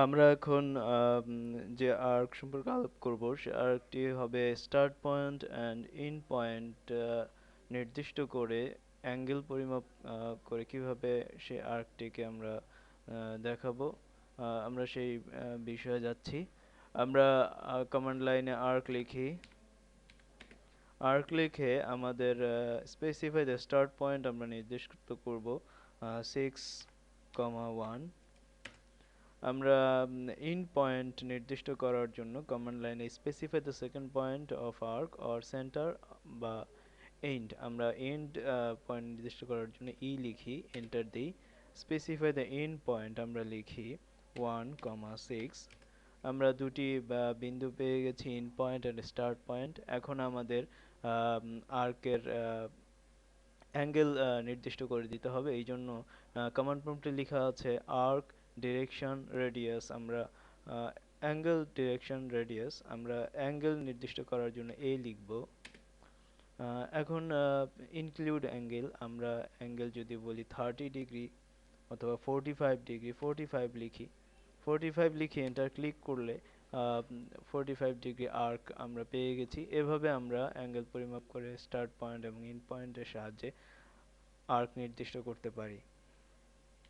আমরা এখন যে আর্ক সম্পর্কে আলাপ করব সে আর্কটি হবে start point and end point নির্দিষ্ট করে অ্যাঙ্গেল পরিমাপ করে কিভাবে সেই আর্কটিকে আমরা দেখাবো। আমরা সেই বিষয়ে যাচ্ছি। আমরা কমান্ড লাইনে আর্ক লিখি। আর্ক লিখে আমাদের স্পেসিফাই দ্য স্টার্ট পয়েন্ট আমরা নির্দিষ্ট করব 6,1। আমরা এন্ড পয়েন্ট নির্দিষ্ট করার জন্য কমান্ড লাইনে specify the second point of arc or centre বা এন্ড, আমরা এন্ড পয়েন্ট নির্দিষ্ট করার জন্য লিখি, এন্টার দিই। স্পেসিফাই দ্য এন্ড পয়েন্ট আমরা লিখি 1,6। আমরা দুটি বিন্দু পেয়ে গেছি, end point end start point. এখন আমাদের আর্কের অ্যাঙ্গেল নির্দিষ্ট করে দিতে হবে। এই জন্য কমান্ড প্রম্পটে লেখা আছে আর্ক ডিরেকশন রেডিয়াস। আমরা অ্যাঙ্গেল ডিরেকশন রেডিয়াস, আমরা অ্যাঙ্গেল নির্দিষ্ট করার জন্য লিখব। এখন ইনক্লুড অ্যাঙ্গেল, আমরা অ্যাঙ্গেল যদি বলি 30 ডিগ্রি অথবা 45 ডিগ্রি, 45 লিখি। 45 লিখে এন্টার ক্লিক করলে 45 ডিগ্রি আর্ক আমরা পেয়ে গেছি। এভাবে আমরা অ্যাঙ্গেল পরিমাপ করে স্টার্ট পয়েন্ট এবং এন্ড পয়েন্টের সাহায্যে আর্ক নির্দিষ্ট করতে পারি।